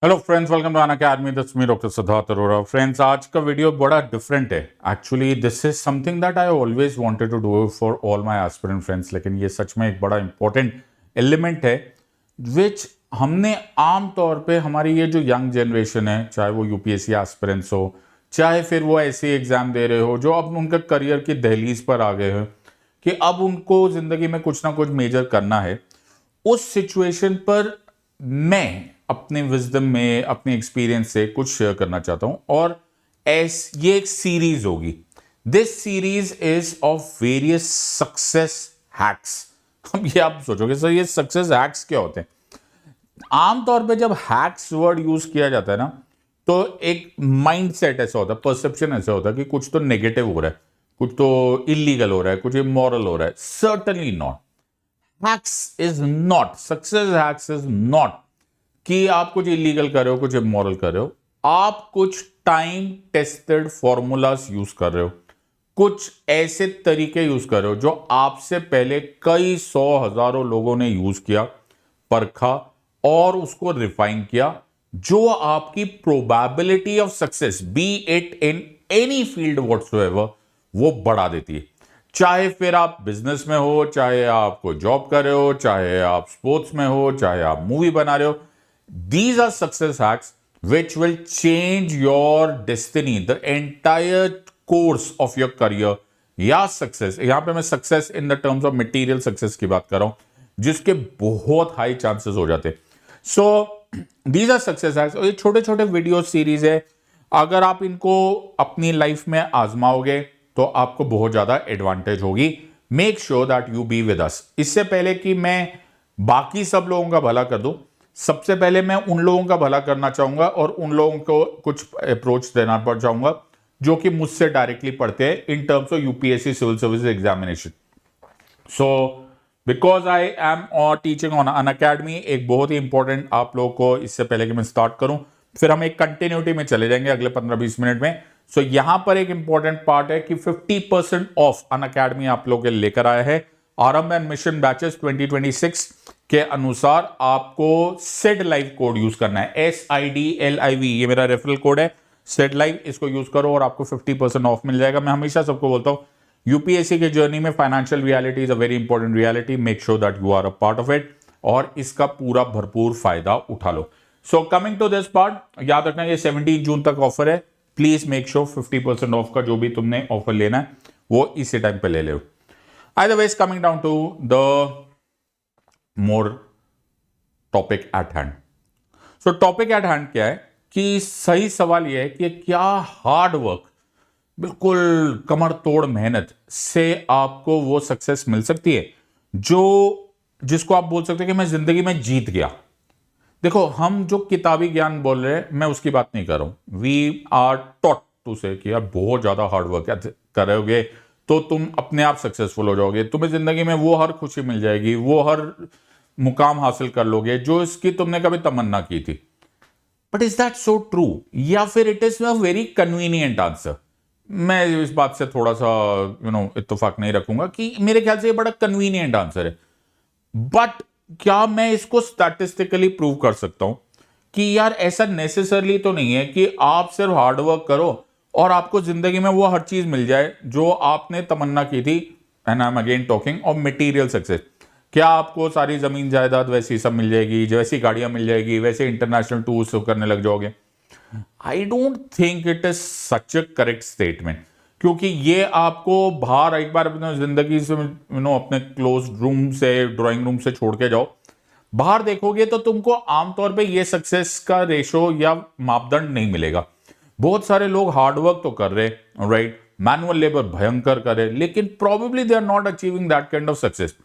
Hello friends, welcome to Unacademy. This me doctor Siddharth Arora. Friends, आज का video बड़ा different है। Actually this is something that I always wanted to do for all my aspirant friends, लेकिन ये सच में एक बड़ा इंपॉर्टेंट एलिमेंट है विच हमने आम तौर पे हमारी ये जो यंग जनरेशन है, चाहे वो यूपीएससी एस्पिरेंट्स हो, चाहे फिर वो ऐसे एग्जाम दे रहे हो जो अब उनके करियर की दहलीज पर आ गए हैं कि अब उनको जिंदगी में कुछ ना कुछ मेजर करना है, उस सिचुएशन पर मैं अपने विजडम में, अपने एक्सपीरियंस से कुछ शेयर करना चाहता हूं। और ये एक सीरीज होगी। This series is of various success hacks. अब ये आप सोचोगे सर, ये सक्सेस हैक्स क्या होते हैं? आमतौर पे जब हैक्स वर्ड यूज किया जाता है ना, तो एक माइंड सेट ऐसा होता है, परसेप्शन ऐसा होता है कि कुछ तो नेगेटिव हो रहा है, कुछ तो इलीगल हो रहा है, कुछ इमोरल हो रहा है। Certainly not. Hacks is not, success hacks is not कि आप कुछ इलीगल कर रहे हो, कुछ इमोरल कर रहे हो। आप कुछ टाइम टेस्टेड फॉर्मूलाज यूज कर रहे हो, कुछ ऐसे तरीके यूज कर रहे हो जो आपसे पहले कई सौ हजारों लोगों ने यूज किया, परखा और उसको रिफाइन किया, जो आपकी probability of success, B it in any field whatsoever, वो बढ़ा देती है। चाहे फिर आप बिजनेस में हो, चाहे आप कोई जॉब कर रहे हो, चाहे आप स्पोर्ट्स में हो, चाहे आप मूवी बना रहे हो, these are success hacks which will change your destiny, the entire course of your career या सक्सेस। यहां पे मैं success in the terms of material success की बात कर रहा हूं, जिसके बहुत हाई चांसेस हो जाते हैं। So these are success hacks. और ये छोटे छोटे वीडियो सीरीज है, अगर आप इनको अपनी लाइफ में आजमाओगे तो आपको बहुत ज्यादा एडवांटेज होगी। Make sure that you be with us. इससे पहले कि मैं बाकी सब लोगों का भला कर दूं, सबसे पहले मैं उन लोगों का भला करना चाहूंगा और उन लोगों को कुछ अप्रोच देना पड़ चाहूंगा जो कि मुझसे डायरेक्टली पढ़ते हैं in terms of UPSC civil service examination. So because I am teaching on Unacademy, एक बहुत ही इंपॉर्टेंट आप लोगों को, इससे पहले कि मैं स्टार्ट करूं, फिर हम एक कंटिन्यूटी में चले जाएंगे अगले 15-20 मिनट में। सो यहां पर एक इंपॉर्टेंट पार्ट है कि 50% ऑफ अन अकेडमी आप लोग के लेकर आया है। आरंभ एंड मिशन बैचेस 2026 के अनुसार आपको सेड लाइव कोड यूज करना है, SIDLIV, ये मेरा रेफरल कोड है, सेड लाइव। इसको यूज करो और आपको 50% ऑफ मिल जाएगा। मैं हमेशा सबको बोलता हूं, यूपीएससी के जर्नी में financial reality is a very important reality. Make sure that you are a part of it और इसका पूरा भरपूर फायदा उठा लो। So coming to this part, याद रखना ये 17 जून तक ऑफर है। प्लीज मेक श्योर 50% ऑफ का जो भी तुमने ऑफर लेना है वो इसी टाइम पे ले लो। Either ways, coming down to the more topic at hand. So topic at hand क्या है कि सही सवाल यह है कि क्या हार्ड वर्क, बिल्कुल कमर तोड़ मेहनत से आपको वो सक्सेस मिल सकती है जो, जिसको आप बोल सकते हैं कि मैं जिंदगी में जीत गया। देखो, हम जो किताबी ज्ञान बोल रहे हैं, मैं उसकी बात नहीं कर रहा हूं। वी आर टॉट टू से कि यार बहुत ज्यादा हार्ड वर्क करोगे तो तुम अपने आप सक्सेसफुल हो जाओगे, तुम्हें जिंदगी में वो हर खुशी मिल जाएगी, वो हर मुकाम हासिल कर लोगे जो इसकी तुमने कभी तमन्ना की थी। But is that so true, या फिर it is a very convenient answer? मैं इस बात से थोड़ा सा इत्तेफाक नहीं रखूंगा कि मेरे ख्याल से ये बड़ा कन्वीनियंट आंसर है। बट क्या मैं इसको स्टैटिस्टिकली प्रूव कर सकता हूं कि यार ऐसा नेसेसरली तो नहीं है कि आप सिर्फ हार्डवर्क करो और आपको जिंदगी में वो हर चीज मिल जाए जो आपने तमन्ना की थी। And I am again talking of material success. क्या आपको सारी जमीन जायदाद वैसी सब मिल जाएगी, वैसी गाड़ियां मिल जाएगी, वैसे इंटरनेशनल टूर्स करने लग जाओगे? I don't think it is such a correct statement, क्योंकि ये आपको बाहर एक बार अपने जिंदगी से अपने क्लोज रूम से, ड्राइंग रूम से छोड़ के जाओ, बाहर देखोगे तो तुमको आमतौर पे ये सक्सेस का रेशो या मापदंड नहीं मिलेगा। बहुत सारे लोग हार्डवर्क तो कर रहे, राइट, मैनुअल लेबर भयंकर कर रहे, लेकिन probably they are not achieving that kind of success.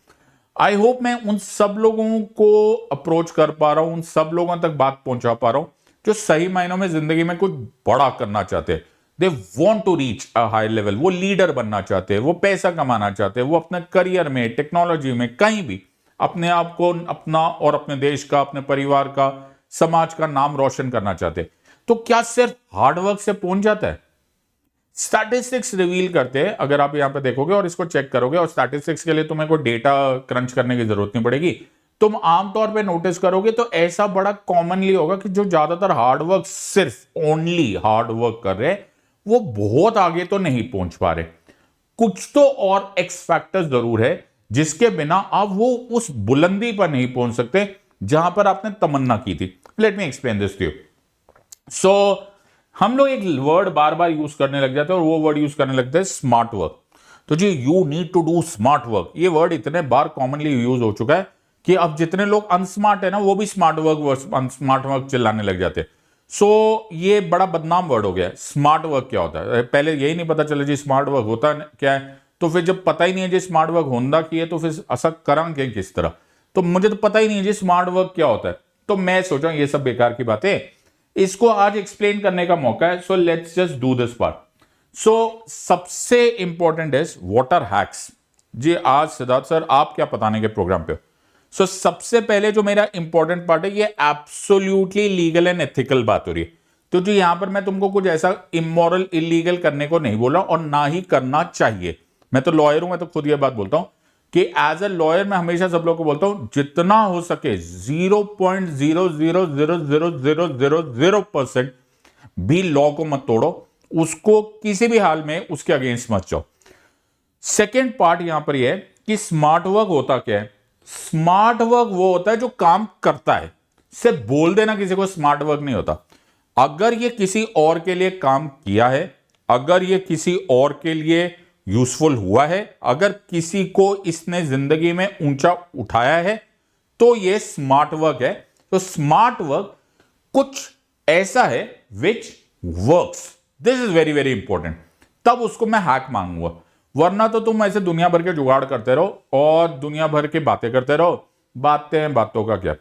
I hope मैं उन सब लोगों को अप्रोच कर पा रहा हूं, उन सब लोगों तक बात पहुंचा पा रहा हूं जो सही मायनों में जिंदगी में कुछ बड़ा करना चाहते हैं। They want to reach a high level, वो लीडर बनना चाहते हैं, वो पैसा कमाना चाहते हैं, वो अपने करियर में, टेक्नोलॉजी में, कहीं भी अपने आप को, अपना और अपने देश का, अपने परिवार का, समाज का नाम रोशन करना चाहते हैं। तो क्या सिर्फ हार्डवर्क से पहुंच जाता है? स्टैटिस्टिक्स रिवील करते हैं, अगर आप यहां पे देखोगे और इसको चेक करोगे, और स्टैटिस्टिक्स के लिए तुम्हें कोई डेटा क्रंच करने की जरूरत नहीं पड़ेगी। तुम आमतौर पे नोटिस करोगे तो ऐसा बड़ा कॉमनली होगा कि जो ज्यादातर हार्डवर्क, सिर्फ ओनली हार्डवर्क कर रहे, वो बहुत आगे तो नहीं पहुंच पा रहे। कुछ तो और एक्स फैक्टर जरूर है जिसके बिना आप वो उस बुलंदी पर नहीं पहुंच सकते जहां पर आपने तमन्ना की थी। Let me explain this to you. So हम लोग एक वर्ड बार बार यूज करने लग जाते हैं, और वो वर्ड यूज करने लगते हैं स्मार्ट वर्क। तो जी you need to do smart work, ये वर्ड इतने बार कॉमनली यूज हो चुका है कि अब जितने लोग अनस्मार्ट है ना, वो भी स्मार्ट वर्क चिल्लाने लग जाते हैं। सो ये बड़ा बदनाम वर्ड हो गया। स्मार्ट वर्क क्या होता है? पहले यही नहीं पता चला जी स्मार्ट वर्क होता क्या है, तो फिर जब पता ही नहीं है जी स्मार्ट वर्क होंदा की है, तो फिर ऐसा करेंगे किस तरह? तो मुझे तो पता ही नहीं है जी स्मार्ट वर्क क्या होता है, तो मैं सोचा ये सब बेकार की बातें, इसको आज एक्सप्लेन करने का मौका है। So let's just do this part. So सबसे इंपॉर्टेंट इज वाटर हैक्स। जी आज सिद्धार्थ सर आप क्या बताने के प्रोग्राम पे हो? सो सबसे पहले जो मेरा इंपॉर्टेंट पार्ट है, ये एब्सोल्युटली लीगल एंड एथिकल बात हो रही है। तो जी यहां पर मैं तुमको कुछ ऐसा इमोरल इलीगल करने को नहीं बोला, और ना ही करना चाहिए। मैं तो लॉयर हूं, मैं तो खुद ये बात बोलता हूं कि एज ए लॉयर मैं हमेशा सब लोगों को बोलता हूं जितना हो सके 0.0000000% भी लॉ को मत तोड़ो, उसको किसी भी हाल में उसके अगेंस्ट मत जाओ। सेकेंड पार्ट यहां पर यह है कि स्मार्ट वर्क होता क्या है? स्मार्ट वर्क वो होता है जो काम करता है। सिर्फ बोल देना किसी को स्मार्ट वर्क नहीं होता। अगर ये किसी और के लिए काम किया है, अगर ये किसी और के लिए यूजफुल हुआ है, अगर किसी को इसने जिंदगी में ऊंचा उठाया है, तो ये स्मार्ट वर्क है। तो स्मार्ट वर्क कुछ ऐसा है which works, this is very very important, तब उसको मैं हैक मांगूंगा। वरना तो तुम ऐसे दुनिया भर के जुगाड़ करते रहो और दुनिया भर की बातें करते रहो। बातों का क्या।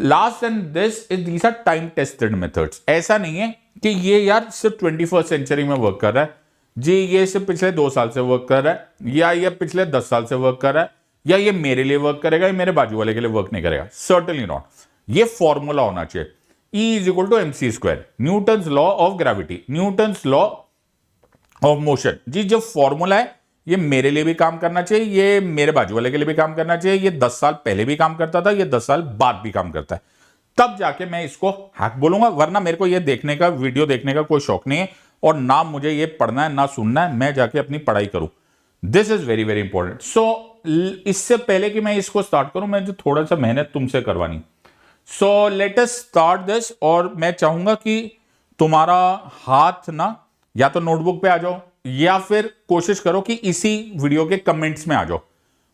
Last and these are time tested methods. ऐसा नहीं है कि ये यार सिर्फ 21st सेंचुरी में वर्क कर रहा है जी, ये सिर्फ पिछले 2 साल से वर्क कर रहा है, या ये पिछले 10 साल से वर्क कर रहा है, या ये मेरे लिए वर्क करेगा, या मेरे बाजू वाले के लिए वर्क नहीं करेगा। Certainly not. ये फॉर्मूला होना चाहिए, E is equal to mc², Newton's law of gravity, Newton's law of motion. जी जो फॉर्मूला है ये मेरे लिए भी काम करना चाहिए, ये मेरे बाजू वाले के लिए भी काम करना चाहिए, ये 10 साल पहले भी काम करता था, ये 10 साल बाद भी काम करता है, तब जाके मैं इसको हैक बोलूंगा। वरना मेरे को ये देखने का, वीडियो देखने का कोई शौक नहीं है, और ना मुझे ये पढ़ना है ना सुनना है, मैं जाके अपनी पढ़ाई करूं। This is very very important. So इससे पहले कि मैं इसको स्टार्ट करूं, मैं जो थोड़ा सा मेहनत तुमसे करवानी। So let us start this. और मैं चाहूंगा कि तुम्हारा हाथ ना या तो नोटबुक पे आ जाओ, या फिर कोशिश करो कि इसी वीडियो के कमेंट्स में आ जाओ।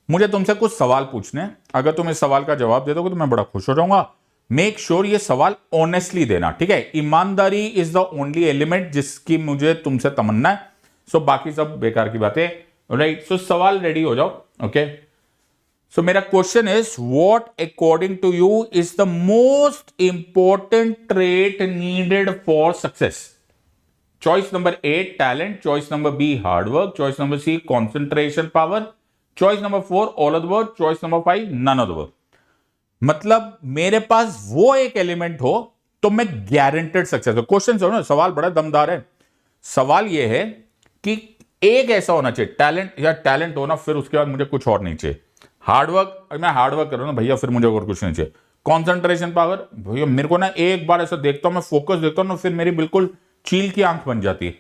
मुझे तुमसे कुछ सवाल पूछने हैं। अगर तुम इस सवाल का जवाब दे दोगे तो मैं बड़ा खुश हो जाऊंगा। मेक श्योर ये सवाल ऑनेस्टली देना, ठीक है? ईमानदारी इज द ओनली एलिमेंट जिसकी मुझे तुमसे तमन्ना है। सो बाकी सब बेकार की बातें, राइट? सो सवाल रेडी हो जाओ, ओके? सो मेरा question is what according to you is the most important trait needed for success? Choice number A talent, choice number B hard work, choice number C concentration power, choice number 4 all of the work, choice number 5 none of the work. मतलब मेरे पास वो एक element हो तो मैं guaranteed success हो। Question सुनो ना, सवाल बड़ा दमदार है। सवाल ये है कि एक ऐसा होना चाहिए टैलेंट, या टैलेंट होना, फिर उसके बाद मुझे कुछ और नहीं चाहिए। हार्डवर्क, मैं हार्डवर्क कर रहा हूं ना भैया, फिर मुझे और कुछ नहीं चाहिए। कॉन्सेंट्रेशन पावर, भैया मेरे को ना एक बार ऐसा देखता हूं, मैं फोकस देखता हूं ना, फिर मेरी बिल्कुल चील की आंख बन जाती है।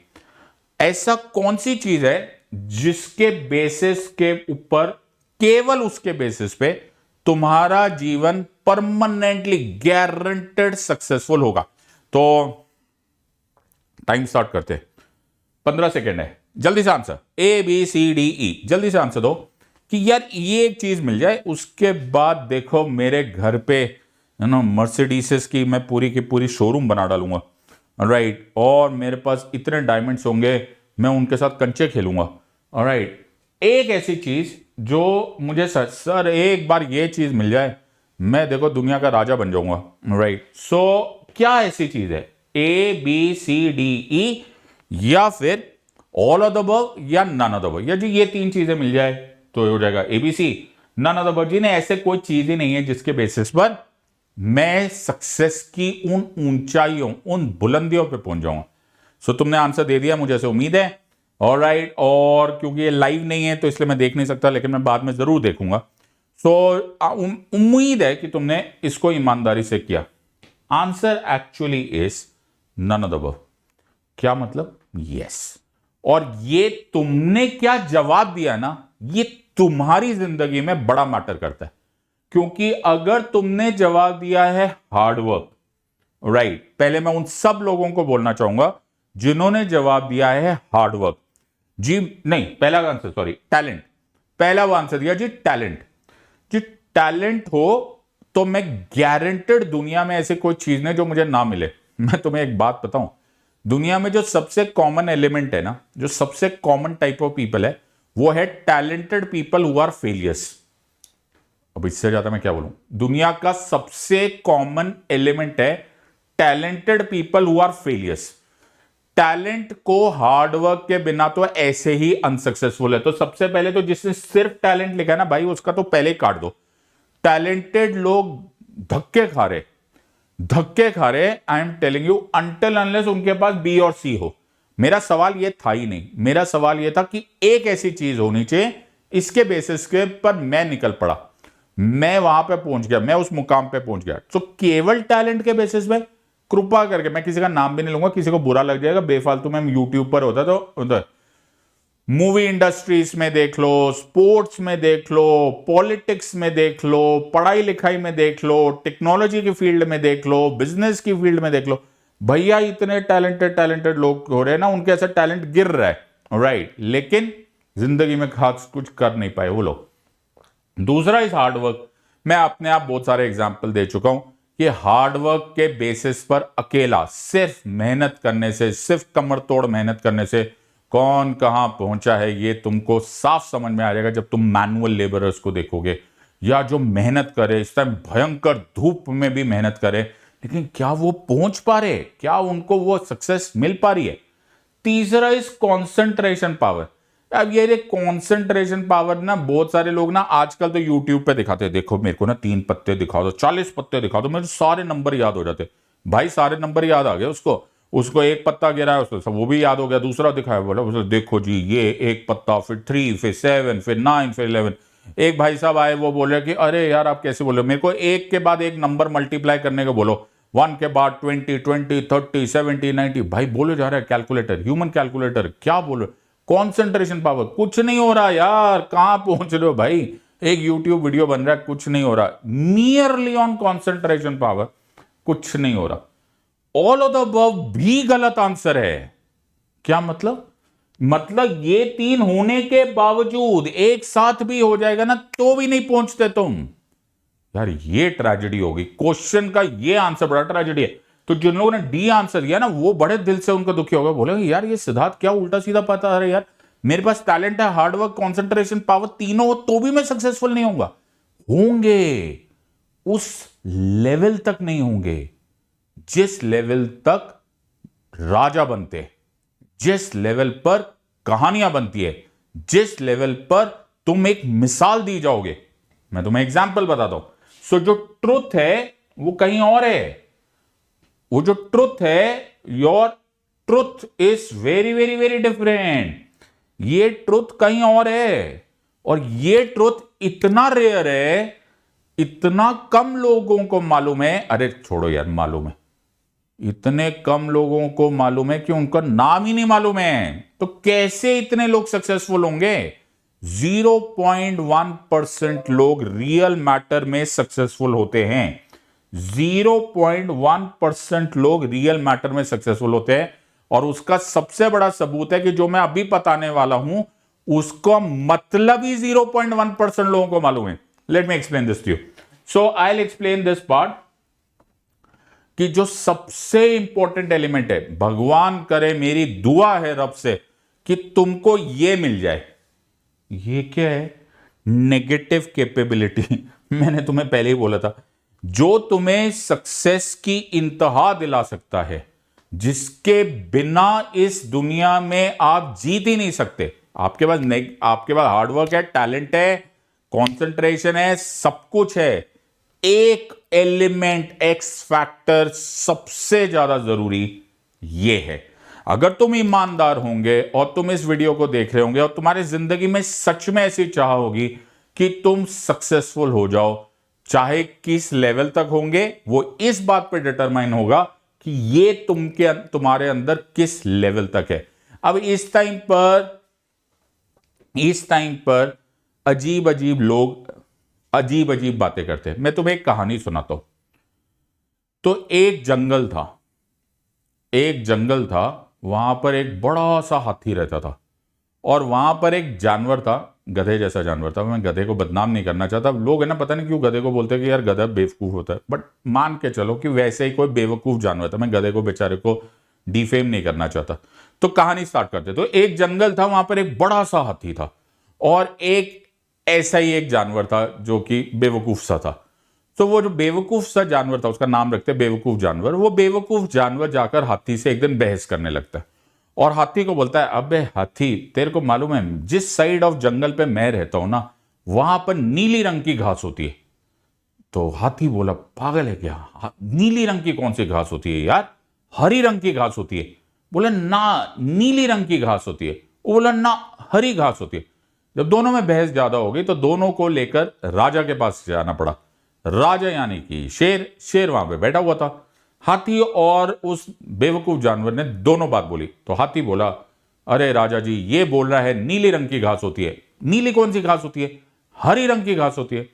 ऐसा कौन सी चीज है जिसके बेसिस के ऊपर, केवल उसके बेसिस पे तुम्हारा जीवन परमानेंटली गारंटेड सक्सेसफुल होगा? तो टाइम स्टार्ट करते हैं, 15 सेकेंड है, जल्दी से आंसर। ABCDE, जल्दी से आंसर दो कि यार ये एक चीज मिल जाए, उसके बाद देखो मेरे घर पे मर्सिडीज की मैं पूरी की पूरी शोरूम बना डालूंगा, राइट? और मेरे पास इतने डायमंड्स होंगे, मैं उनके साथ कंचे खेलूंगा, राइट? एक ऐसी चीज जो मुझे सर एक बार ये चीज मिल जाए, मैं देखो दुनिया का राजा बन जाऊंगा, राइट? सो क्या ऐसी चीज है? ABCDE, या फिर ऑल ऑफ द अबव, या नन ऑफ द अबव? या जी ये 3 चीजें मिल जाए तो हो जाएगा ABC। None of the above जी ने ऐसे कोई चीज ही नहीं है जिसके बेसिस पर मैं सक्सेस की उन ऊंचाइयों, उन बुलंदियों पे पहुंच जाऊंगा। सो तुमने आंसर दे दिया, मुझे ऐसे उम्मीद है, ऑलराइट। और क्योंकि ये लाइव नहीं है तो इसलिए मैं देख नहीं सकता, लेकिन मैं बाद में जरूर देखूंगा। सो उम्मीद है कि तुमने इसको ईमानदारी से किया। Answer actually is none of the above. क्या मतलब? यस। और ये तुमने क्या जवाब दिया ना, ये तुम्हारी जिंदगी में बड़ा मैटर करता है। क्योंकि अगर तुमने जवाब दिया है हार्ड वर्क, राइट, पहले मैं उन सब लोगों को बोलना चाहूंगा जिन्होंने जवाब दिया है हार्ड वर्क जी, नहीं, पहला आंसर, सॉरी, टैलेंट। पहला वो आंसर दिया जी, टैलेंट। जी टैलेंट हो तो मैं गारंटेड दुनिया में ऐसी कोई चीज नहीं जो मुझे ना मिले। मैं तुम्हें एक बात बताऊं, दुनिया में जो सबसे कॉमन एलिमेंट है ना, जो सबसे कॉमन टाइप ऑफ पीपल है, वो है talented people who are failures. अब इससे ज्यादा मैं क्या बोलूं? दुनिया का सबसे कॉमन एलिमेंट है talented people who are failures. Talent को हार्ड वर्क के बिना तो ऐसे ही अनसक्सेसफुल है। तो सबसे पहले तो जिसने सिर्फ टैलेंट लिखा है ना भाई, उसका तो पहले ही काट दो। टैलेंटेड लोग धक्के खा रहे, I am telling you, until unless उनके पास बी और सी हो। मेरा सवाल यह था ही नहीं, मेरा सवाल यह था कि एक ऐसी चीज होनी चाहिए, इसके बेसिस के पर मैं निकल पड़ा, मैं वहां पे पहुंच गया, मैं उस मुकाम पे पहुंच गया। तो केवल टैलेंट के बेसिस पे, कृपा करके, मैं किसी का नाम भी नहीं लूंगा, किसी को बुरा लग जाएगा, बेफालतू में यूट्यूब पर होता तो मूवी इंडस्ट्रीज में देख लो, स्पोर्ट्स में देख लो, पॉलिटिक्स में देख लो, पढ़ाई लिखाई में देख लो, टेक्नोलॉजी की फील्ड में देख लो, बिजनेस की फील्ड में देख लो, भैया इतने टैलेंटेड लोग हो रहे हैं ना, उनके ऐसा टैलेंट गिर रहा है, राइट, लेकिन जिंदगी में खास कुछ कर नहीं पाए वो लोग। दूसरा इस हार्ड वर्क, मैं अपने आप बहुत सारे एग्जाम्पल दे चुका हूं कि हार्ड वर्क के बेसिस पर अकेला सिर्फ मेहनत करने से, सिर्फ कमर तोड़ मेहनत करने से कौन कहां पहुंचा है ये तुमको साफ समझ में आ जाएगा जब तुम मैनुअल लेबरर्स को देखोगे, या जो मेहनत करे, इस टाइम भयंकर धूप में भी मेहनत करे, लेकिन क्या वो पहुंच पा रहे, क्या उनको वो सक्सेस मिल पा रही है। तीसरा इज कॉन्सेंट्रेशन पावर। अब ये कॉन्सेंट्रेशन पावर ना, बहुत सारे लोग ना आजकल तो यूट्यूब पे दिखाते हैं, देखो मेरे को ना 3 पत्ते दिखा दो, 40 पत्ते दिखा दो, मेरे सारे नंबर याद हो जाते। भाई सारे नंबर याद आ गए उसको एक पत्ता गिरा है, उसको सब वो भी याद हो गया। दूसरा दिखाया, बोला उसको देखो जी ये एक पत्ता, फिर 3, फिर 7, फिर 9, फिर 11। एक भाई साहब आए, वो बोले कि अरे यार आप कैसे बोले, मेरे को एक के बाद एक नंबर मल्टीप्लाई करने को बोलो, 1 के बाद 20, 20, 30, 70, 90। भाई बोले जा रहा है कैलकुलेटर, ह्यूमन कैलकुलेटर, क्या बोलो, कॉन्सेंट्रेशन पावर कुछ नहीं हो रहा यार, कहां पहुंच रहे हो भाई। एक यूट्यूब वीडियो बन रहा है, कुछ नहीं हो रहा, मियरली ऑन कॉन्सेंट्रेशन पावर, कुछ नहीं हो रहा। ऑल ऑफ द अबव भी गलत आंसर है। क्या मतलब ये 3 होने के बावजूद एक साथ भी हो जाएगा ना, तो भी नहीं पहुंचते तुम। यार ये ट्रेजेडी होगी, क्वेश्चन का ये आंसर बड़ा ट्रेजेडी है। तो जिन लोगों ने डी आंसर दिया ना, वो बड़े दिल से उनका दुखी होगा, बोलेंगे यार ये सिद्धार्थ क्या उल्टा सीधा पता है यार, मेरे पास टैलेंट है, हार्डवर्क, कॉन्सेंट्रेशन पावर, तीनों हो तो भी मैं सक्सेसफुल नहीं होऊंगा। होंगे, उस लेवल तक नहीं होंगे जिस लेवल तक राजा बनते, जिस लेवल पर कहानियां बनती है, जिस लेवल पर तुम एक मिसाल दी जाओगे। मैं तुम्हें एग्जाम्पल बताता हूं। सो जो ट्रुथ है वो कहीं और है, वो जो ट्रुथ है, your truth is very very very different. ये ट्रुथ कहीं और है, और ये ट्रुथ इतना रेयर है, इतना कम लोगों को मालूम है। अरे छोड़ो यार, मालूम है, इतने कम लोगों को मालूम है कि उनका नाम ही नहीं मालूम है, तो कैसे इतने लोग सक्सेसफुल होंगे। 0.1% लोग रियल मैटर में सक्सेसफुल होते हैं। 0.1% लोग रियल मैटर में सक्सेसफुल होते हैं, और उसका सबसे बड़ा सबूत है कि जो मैं अभी बताने वाला हूं उसका मतलब ही 0.1% लोगों को मालूम है। Let me explain this to you. So I will explain this part कि जो सबसे इंपॉर्टेंट एलिमेंट है, भगवान करे, मेरी दुआ है रब से कि तुमको यह मिल जाए। ये क्या है? Negative capability. मैंने तुम्हें पहले ही बोला था, जो तुम्हें सक्सेस की इंतहा दिला सकता है, जिसके बिना इस दुनिया में आप जीत ही नहीं सकते। आपके पास हार्डवर्क है, टैलेंट है, कंसंट्रेशन है, सब कुछ है। एक एलिमेंट, एक्स फैक्टर सबसे ज्यादा जरूरी ये है। अगर तुम ईमानदार होंगे और तुम इस वीडियो को देख रहे होंगे और तुम्हारी जिंदगी में सच में ऐसी चाह होगी कि तुम सक्सेसफुल हो जाओ, चाहे किस लेवल तक होंगे वो इस बात पे डिटरमाइन होगा कि ये तुम्हारे अंदर किस लेवल तक है। अब इस टाइम पर अजीब अजीब लोग अजीब अजीब बातें करते हैं। मैं तुम्हें एक कहानी सुनाता हूं। तो एक जंगल था, वहां पर एक बड़ा सा हाथी रहता था, और वहां पर एक जानवर था, गधे जैसा जानवर था। मैं गधे को बदनाम नहीं करना चाहता, लोग है ना पता नहीं क्यों गधे को बोलते हैं कि यार गधा बेवकूफ होता है, बट मान के चलो कि वैसे ही कोई बेवकूफ जानवर था। मैं गधे को बेचारे को डिफेम नहीं करना चाहता। तो कहानी स्टार्ट करते। तो एक जंगल था, वहां पर एक बड़ा सा हाथी था, और एक ऐसा ही एक जानवर था जो कि बेवकूफ सा था। तो वो जो बेवकूफ सा जानवर था, उसका नाम रखते बेवकूफ जानवर, वो बेवकूफ जानवर जाकर हाथी से एक दिन बहस करने लगता है, और हाथी को बोलता है, अबे हाथी, तेरे को मालूम है जिस साइड ऑफ जंगल पे मैं रहता हूं ना, वहां पर नीली रंग की घास होती है। तो हाथी बोला, पागल है क्या, नीली रंग की कौन सी घास होती है यार, हरी रंग की घास होती है। बोले ना, नीली रंग की घास होती है। वो बोला ना, हरी घास होती है। जब दोनों में बहस ज्यादा हो गई तो दोनों को लेकर राजा के पास जाना पड़ा। राजा यानी कि शेर वहां पे बैठा हुआ था। हाथी और उस बेवकूफ जानवर ने दोनों बात बोली। तो हाथी बोला, अरे राजा जी, ये बोल रहा है नीली रंग की घास होती है। नीली कौन सी घास होती है, हरी रंग की घास होती है।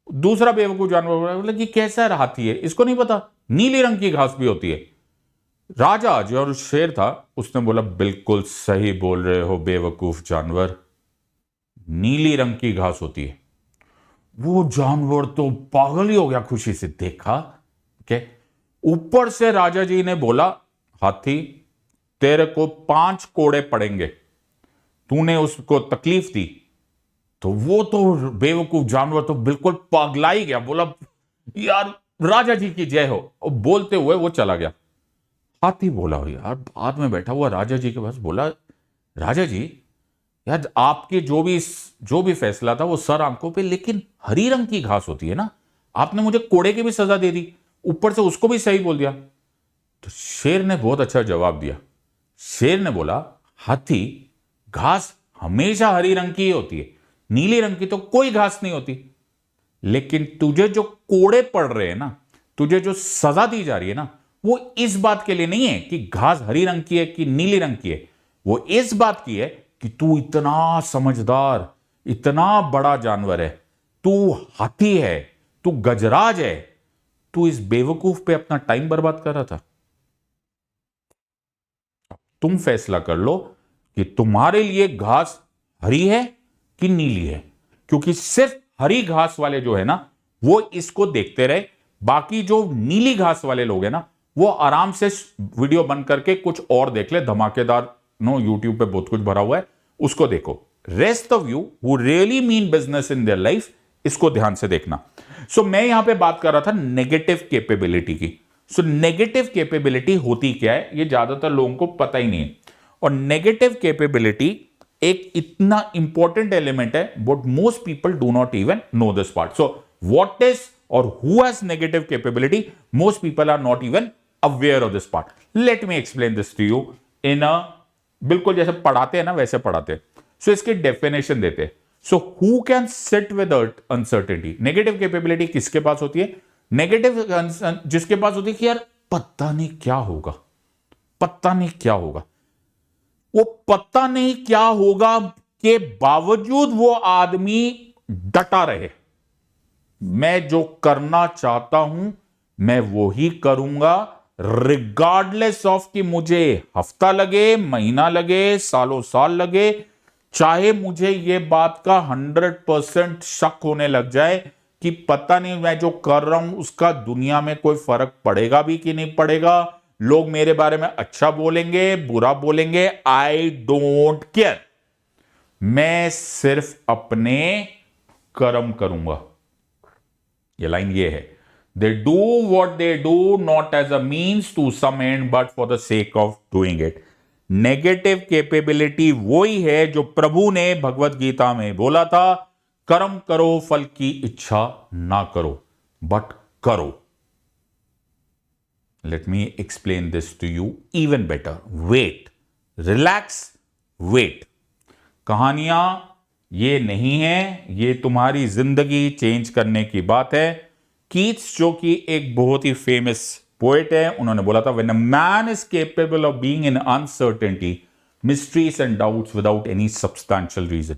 दूसरा बेवकूफ जानवर बोला कि कैसा हाथी है, इसको नहीं पता नीली रंग की घास भी होती है। राजा जो और शेर था, उसने बोला, बिल्कुल सही बोल रहे हो बेवकूफ जानवर, नीली रंग की घास होती है। वो जानवर तो पागल ही हो गया खुशी से, देखा क्या। ऊपर से राजा जी ने बोला, हाथी, तेरे को 5 कोड़े पड़ेंगे, तूने उसको तकलीफ दी। तो वो तो बेवकूफ जानवर तो बिल्कुल पागला ही गया, बोला यार राजा जी की जय हो, और बोलते हुए वो चला गया। हाथी बोला, यार बाद में बैठा हुआ राजा जी के पास, बोला, राजा जी यार आपके जो भी फैसला था वो सर आंखों पे, लेकिन हरी रंग की घास होती है ना, आपने मुझे कोड़े की भी सजा दे दी, ऊपर से उसको भी सही बोल दिया। तो शेर ने बहुत अच्छा जवाब दिया। शेर ने बोला, हाथी, घास हमेशा हरी रंग की ही होती है, नीली रंग की तो कोई घास नहीं होती। लेकिन तुझे जो कोड़े पड़ रहे हैं ना, तुझे जो सजा दी जा रही है ना, वो इस बात के लिए नहीं है कि घास हरी रंग की है कि नीली रंग की है, वो इस बात की है कि तू इतना समझदार, इतना बड़ा जानवर है, तू हाथी है, तू गजराज है, तू इस बेवकूफ पे अपना टाइम बर्बाद कर रहा था। तुम फैसला कर लो कि तुम्हारे लिए घास हरी है कि नीली है, क्योंकि सिर्फ हरी घास वाले जो है ना, वो इसको देखते रहे, बाकी जो नीली घास वाले लोग हैं ना, वो आराम से वीडियो बंद करके कुछ और देख ले, धमाकेदार यूट्यूब पे बहुत कुछ भरा हुआ है, उसको देखो। Rest of you who really mean business in their life, इसको ध्यान से देखना। सो मैं यहां पे बात कर रहा था नेगेटिव कैपेबिलिटी की। सो नेगेटिव कैपेबिलिटी होती क्या है, ये ज्यादातर लोगों को पता ही नहीं है। और नेगेटिव कैपेबिलिटी एक इतना इंपॉर्टेंट एलिमेंट है, but most people do not even know this part. So what is और who has negative capability, most people are not even aware of this part. Let me explain this to you in a, बिल्कुल जैसे पढ़ाते हैं ना वैसे पढ़ाते हैं। सो इसकी डेफिनेशन देते हैं। So who can sit with uncertainty, negative capability किसके पास होती है, नेगेटिव जिसके पास होती है कि यार पता नहीं क्या होगा, पता नहीं क्या होगा, वो पता नहीं क्या होगा के बावजूद वो आदमी डटा रहे, मैं जो करना चाहता हूं मैं वो ही करूंगा, रिगार्डलेस ऑफ कि मुझे हफ्ता लगे, महीना लगे, सालों साल लगे, चाहे मुझे ये बात का 100% शक होने लग जाए कि पता नहीं मैं जो कर रहा हूं उसका दुनिया में कोई फर्क पड़ेगा भी कि नहीं पड़ेगा, लोग मेरे बारे में अच्छा बोलेंगे बुरा बोलेंगे, आई डोंट केयर, मैं सिर्फ अपने कर्म करूंगा। ये लाइन ये है, they do what they do not as a means to some end but for the sake of doing it. Negative capability वही है जो प्रभु ने भगवत गीता में बोला था, कर्म करो फल की इच्छा ना करो, बट करो। Let me explain this to you even better. Wait, relax, wait. कहानियां ये नहीं है, ये तुम्हारी जिंदगी चेंज करने की बात है। कीट्स, जो कि एक बहुत ही फेमस पोएट है, उन्होंने बोला था, when a man is capable of being in uncertainty, mysteries and doubts without any substantial reason.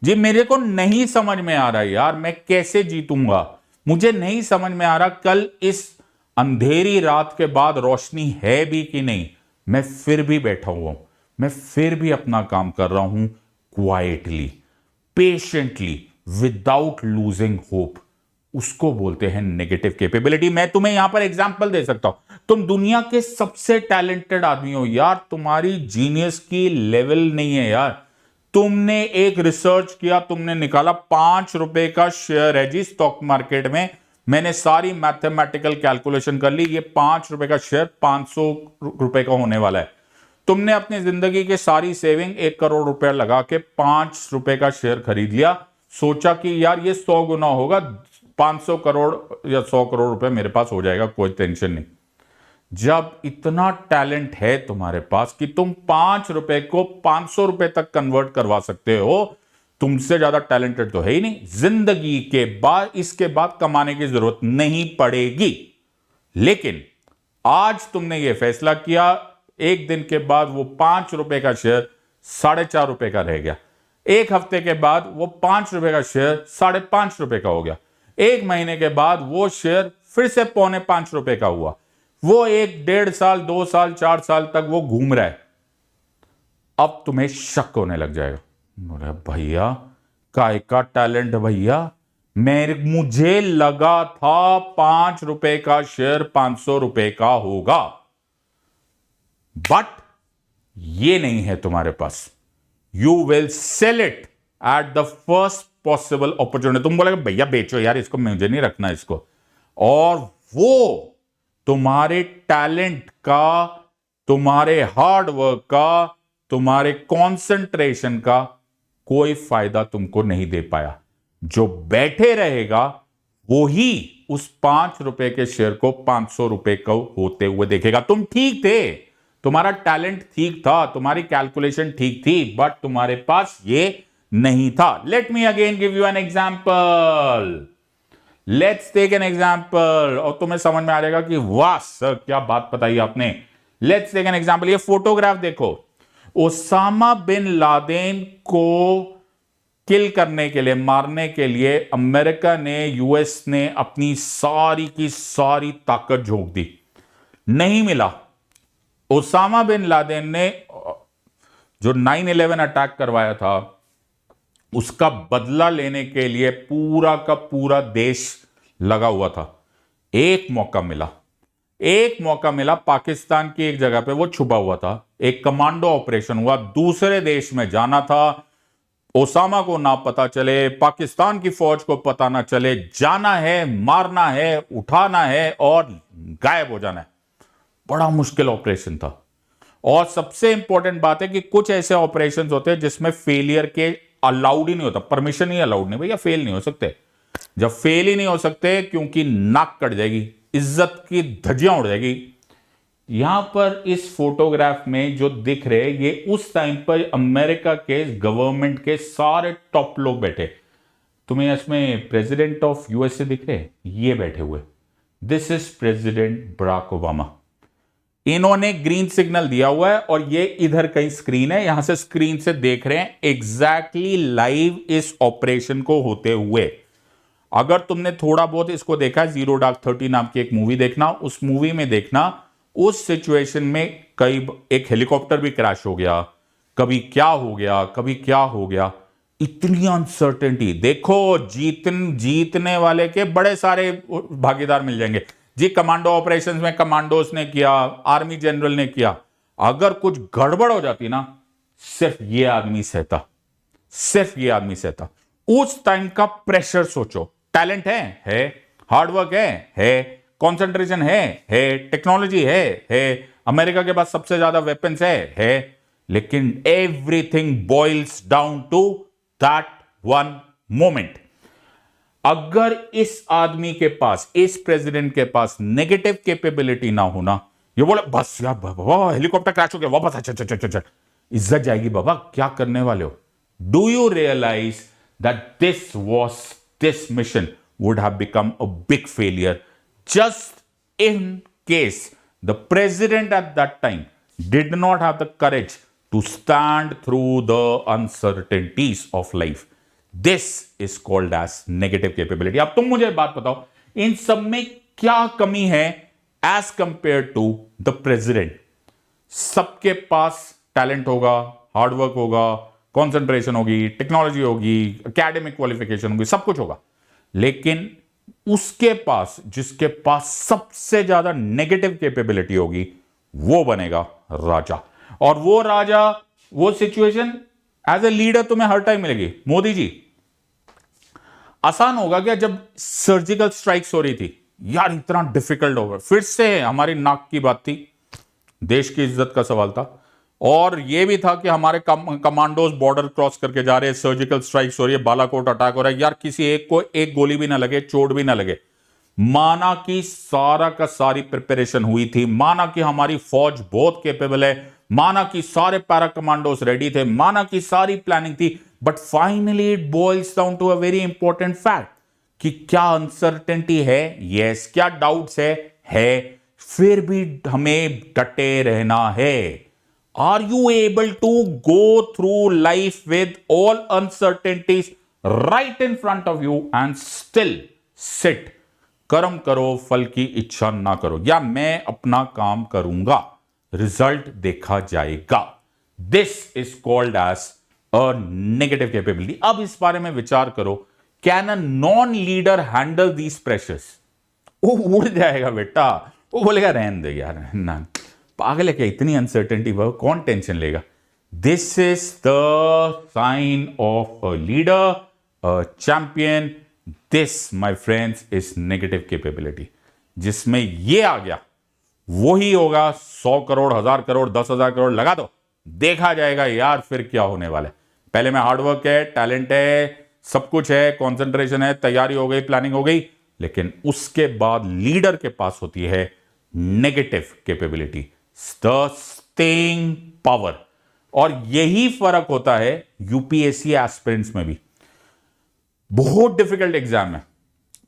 जी मेरे को नहीं समझ में आ रहा यार, मैं कैसे जीतूंगा, मुझे नहीं समझ में आ रहा कल इस अंधेरी रात के बाद रोशनी है भी कि नहीं। मैं फिर भी बैठा हुआ हूं, मैं फिर भी अपना काम कर रहा हूं, quietly, patiently, without losing hope. उसको बोलते हैं नेगेटिव कैपेबिलिटी। मैं तुम्हें यहां पर एग्जांपल दे सकता हूं, तुम दुनिया के सबसे टैलेंटेड आदमी हो यार, तुम्हारी जीनियस की लेवल नहीं है यार। तुमने एक रिसर्च किया, तुमने निकाला 5 रुपए का शेयर है जी स्टॉक मार्केट में। मैंने सारी मैथमेटिकल कैलकुलेशन कर ली, ये 5 रुपए का शेयर 500 रुपए का होने वाला है। तुमने अपनी जिंदगी के सारी सेविंग 1 करोड़ रुपए लगा के 5 रुपए का शेयर खरीद लिया। सोचा कि यार ये 100 गुना होगा, 500 करोड़ या 100 करोड़ रुपए मेरे पास हो जाएगा, कोई टेंशन नहीं। जब इतना टैलेंट है तुम्हारे पास कि तुम 5 रुपए को 500 रुपए तक कन्वर्ट करवा सकते हो, तुमसे ज्यादा टैलेंटेड तो है ही नहीं। जिंदगी के बाद, इसके बाद कमाने की जरूरत नहीं पड़ेगी। लेकिन आज तुमने यह फैसला किया, एक दिन के बाद वो 5 रुपए का शेयर 4.5 रुपए का रह गया। एक हफ्ते के बाद वो 5 रुपए का शेयर 5.5 रुपए का हो गया। एक महीने के बाद वो शेयर फिर से 4.25 रुपए का हुआ। वो 1-1.5 साल, 2 साल, 4 साल तक वो घूम रहा है। अब तुम्हें शक होने लग जाएगा, बोले भैया काय का टैलेंट भैया, मुझे लगा था 5 रुपए का शेयर 500 रुपए का होगा, बट ये नहीं है तुम्हारे पास। You will sell it at the first possible opportunity. तुम बोलोगे भैया बेचो यार इसको, मुझे नहीं रखना इसको। और वो तुम्हारे टैलेंट का, तुम्हारे हार्ड वर्क का, तुम्हारे कंसंट्रेशन का कोई फायदा तुमको नहीं दे पाया। जो बैठे रहेगा वो ही उस 5 रुपए के शेयर को 500 रुपए को होते हुए देखेगा। तुम ठीक थे, तुम्हारा टैलेंट ठीक था, तुम्हारी कैलकुलेशन ठीक थी, बट तुम्हारे पास ये नहीं था। Let me again give you an example. Let's take an example, और तुम्हें समझ में आ जाएगा कि वाह सर क्या बात बताई आपने। Let's take an example. ये फोटोग्राफ देखो, ओसामा बिन लादेन को किल करने के लिए, मारने के लिए अमेरिका ने, यूएस ने अपनी सारी की सारी ताकत झोंक दी, नहीं मिला। ओसामा बिन लादेन ने जो 9/11 अटैक करवाया था, उसका बदला लेने के लिए पूरा का पूरा देश लगा हुआ था। एक मौका मिला, एक मौका मिला, पाकिस्तान की एक जगह पे वो छुपा हुआ था, एक कमांडो ऑपरेशन हुआ, दूसरे देश में जाना था, ओसामा को ना पता चले, पाकिस्तान की फौज को पता ना चले, जाना है, मारना है, उठाना है और गायब हो जाना है। बड़ा मुश्किल ऑपरेशन था। और सबसे इंपॉर्टेंट बात है कि कुछ ऐसे ऑपरेशंस होते हैं जिसमें फेलियर के अलाउड ही नहीं होता, परमिशन ही अलाउड नहीं, भैया फेल नहीं हो सकते। जब फेल ही नहीं हो सकते, क्योंकि नाक कट जाएगी, इज्जत की धज्जियां उड़ जाएगी। यहां पर इस फोटोग्राफ में जो दिख रहे, ये उस टाइम पर अमेरिका के गवर्नमेंट के सारे टॉप लोग बैठे। तुम्हें इसमें प्रेसिडेंट ऑफ यूएसए दिख रहे, ये बैठे हुए, this is president Barack Obama. इन्होंने ग्रीन सिग्नल दिया हुआ है और ये इधर कहीं स्क्रीन है, यहां से स्क्रीन से देख रहे हैं एग्जैक्टली लाइव इस ऑपरेशन को होते हुए। अगर तुमने थोड़ा बहुत इसको देखा, जीरो डार्क 30 नाम की एक मूवी देखना, उस मूवी में देखना, उस सिचुएशन में कई एक हेलीकॉप्टर भी क्रैश हो गया, कभी क्या हो गया, कभी क्या हो गया, इतनी अनसर्टेनिटी। देखो जीतने वाले के बड़े सारे भागीदार मिल जाएंगे जी। कमांडो ऑपरेशंस में कमांडोज ने किया, आर्मी जनरल ने किया। अगर कुछ गड़बड़ हो जाती ना, सिर्फ ये आदमी सहता, सिर्फ ये आदमी सहता। उस टाइम का प्रेशर सोचो। टैलेंट है, हार्डवर्क है, कंसंट्रेशन है, टेक्नोलॉजी है, अमेरिका के पास सबसे ज्यादा वेपन्स है, लेकिन everything boils down to that one moment. अगर इस आदमी के पास, इस प्रेसिडेंट के पास नेगेटिव कैपेबिलिटी ना होना, ये बोले बस यार बाबा हेलीकॉप्टर क्रैश हो गया वापस, अच्छा, इज्जत जाएगी बाबा, क्या करने वाले हो। Do you realize that this mission would have become a big failure just in case the president at that time did not have the courage to stand through the uncertainties of life? This is called as negative capability. अब तुम मुझे बात बताओ, इन सब में क्या कमी है as compare to the president? सबके पास टैलेंट होगा, हार्डवर्क होगा, कंसंट्रेशन होगी, टेक्नोलॉजी होगी, एकेडमिक क्वालिफिकेशन होगी, सब कुछ होगा, लेकिन उसके पास, जिसके पास सबसे ज्यादा नेगेटिव कैपेबिलिटी होगी, वो बनेगा राजा। और वो राजा, वो सिचुएशन एज ए लीडर तुम्हें हर टाइम मिलेगी। मोदी जी, आसान होगा क्या जब सर्जिकल स्ट्राइक्स हो रही थी? यार इतना डिफिकल्ट होगा, फिर से हमारी नाक की बात थी, देश की इज्जत का सवाल था, और यह भी था कि हमारे कमांडोज बॉर्डर क्रॉस करके जा रहे हैं, सर्जिकल स्ट्राइक्स हो रही है, बालाकोट अटैक हो रहा है, यार किसी एक को एक गोली भी ना लगे, चोट भी ना लगे। माना कि सारा का सारी प्रिपरेशन हुई थी, माना कि हमारी फौज बहुत कैपेबल है, माना कि सारे पैरा कमांडोज रेडी थे, माना कि सारी प्लानिंग थी, but finally it boils down to a very important fact कि क्या अनसर्टेनिटी है? यस। क्या डाउट्स है? फिर भी हमें डटे रहना है। Are you able to go through life with all uncertainties right in front of you and still sit? कर्म करो, फल की इच्छा ना करो, या मैं अपना काम करूंगा, रिजल्ट देखा जाएगा। This is called as a negative capability. अब इस बारे में विचार करो, can a non leader handle these pressures? वो उड़ जाएगा बेटा, वो बोलेगा रहने दे यार, ना पागल है क्या, इतनी अनसर्टेनिटी कौन टेंशन लेगा? This is the sign of a leader, a champion. This my friends is negative capability. जिसमें ये आ गया वही होगा 100 करोड़, 1000 करोड़, 10,000 करोड़ लगा दो, देखा जाएगा यार फिर क्या होने वाला है। पहले में हार्डवर्क है, टैलेंट है, सब कुछ है, कंसंट्रेशन है, तैयारी हो गई, प्लानिंग हो गई, लेकिन उसके बाद लीडर के पास होती है negative capability, the staying power. और यही फर्क होता है यूपीएससी एस्पिरेंट्स में भी। बहुत डिफिकल्ट एग्जाम है,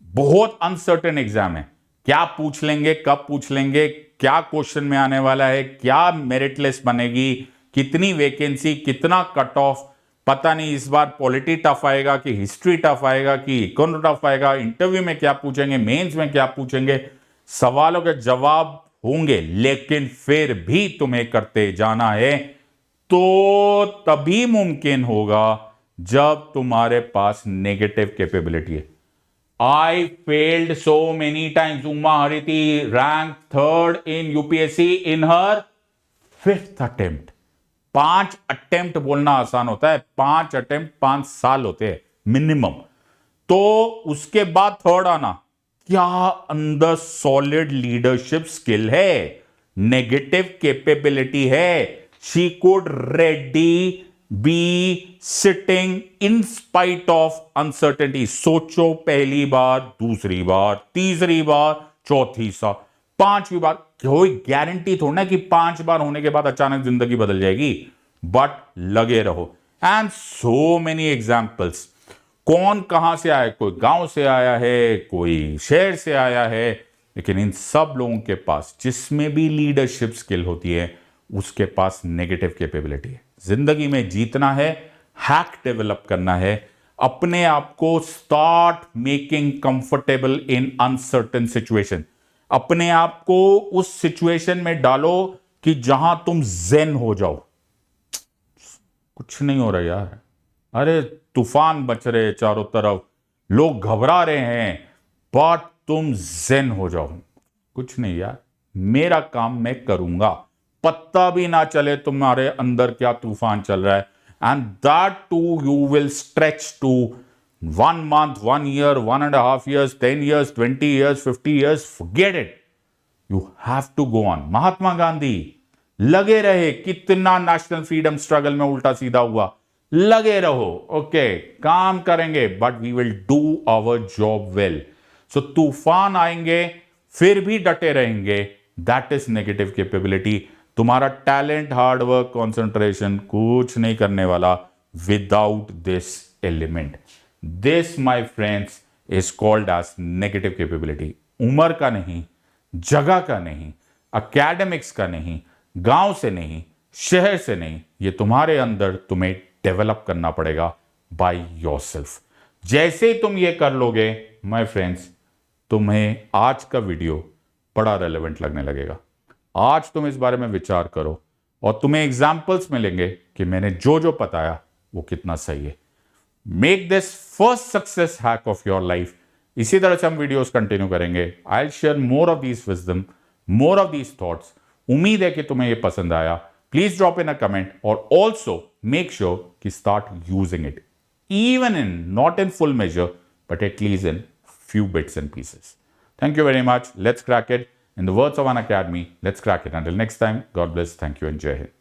बहुत अनसर्टेन एग्जाम है, क्या पूछ लेंगे, कब पूछ लेंगे, क्या क्वेश्चन में आने वाला है, क्या मेरिट लिस्ट बनेगी, कितनी वैकेंसी, कितना कट ऑफ, पता नहीं। इस बार पॉलिटी टफ आएगा कि हिस्ट्री टफ आएगा कि इकोनॉमी टफ आएगा, इंटरव्यू में क्या पूछेंगे, मेंस में क्या पूछेंगे, सवालों के जवाब होंगे, लेकिन फिर भी तुम्हें करते जाना है। तो तभी मुमकिन होगा जब तुम्हारे पास नेगेटिव कैपेबिलिटी है। I failed so many times. Uma Hariti ranked 3rd in UPSC in her 5th attempt. 5 attempt बोलना आसान होता है, 5 अटेम्प्ट 5 साल होते हैं मिनिमम। तो उसके बाद 3rd आना, क्या अंदर सॉलिड लीडरशिप स्किल है, नेगेटिव कैपेबिलिटी है। She could ready be sitting in spite of uncertainty. सोचो, पहली बार, दूसरी बार, तीसरी बार, चौथी सा, 5वीं बार, कोई गारंटी थोड़ा ना कि 5 बार होने के बाद अचानक जिंदगी बदल जाएगी, बट लगे रहो। And so many examples. कौन कहां से आया, कोई गांव से आया है, कोई शहर से आया है, लेकिन इन सब लोगों के पास, जिसमें भी लीडरशिप स्किल होती है, उसके पास नेगेटिव कैपेबिलिटी है। जिंदगी में जीतना है, हैक डेवलप करना है, अपने आप को start making comfortable in uncertain situation. अपने आप को उस सिचुएशन में डालो कि जहां तुम ज़ेन हो जाओ। कुछ नहीं हो रहा यार, अरे तूफान बच रहे चारों तरफ, लोग घबरा रहे हैं, बट तुम ज़ेन हो जाओ। कुछ नहीं यार, मेरा काम मैं करूंगा, पत्ता भी ना चले तुम्हारे अंदर क्या तूफान चल रहा है। And that to you will stretch to 1 month, 1 year, 1.5 years, 10 years, 20 years, 50 years. Forget it. You have to go on. Mahatma Gandhi लगे रहे, कितना नेशनल फ्रीडम स्ट्रगल में उल्टा सीधा हुआ, लगे रहो, ओके, काम करेंगे, but we will do our job well. So तूफान आएंगे, फिर भी डटे रहेंगे, दैट इज नेगेटिव कैपेबिलिटी। तुम्हारा टैलेंट, हार्डवर्क, कंसंट्रेशन कुछ नहीं करने वाला, without this element. This, my friends, is called as negative capability. उम्र का नहीं, जगह का नहीं, academics का नहीं, गांव से नहीं, शहर से नहीं, ये तुम्हारे अंदर तुम्हें डेवलप करना पड़ेगा बाय योरसेल्फ. जैसे ही तुम ये कर लोगे माय फ्रेंड्स, तुम्हें आज का वीडियो बड़ा रेलेवेंट लगने लगेगा. आज तुम इस बारे में विचार करो और तुम्हें एग्जाम्पल्स मिलेंगे कि मैंने जो जो बताया वो कितना सही है. Make this first success hack of your life. इसी तरह से हम वीडियोस कंटिन्यू करेंगे. I will share more of these wisdom, more of these thoughts. उम्मीद है कि तुम्हें ये पसंद आया. Please drop in a comment और ऑल्सो मेक श्योर कि start using it, even in not in full measure, but at least in few bits and pieces. Thank you very much. Let's crack it. In the words of an academy, let's crack it. Until next time, God bless. Thank you and Jai Hind.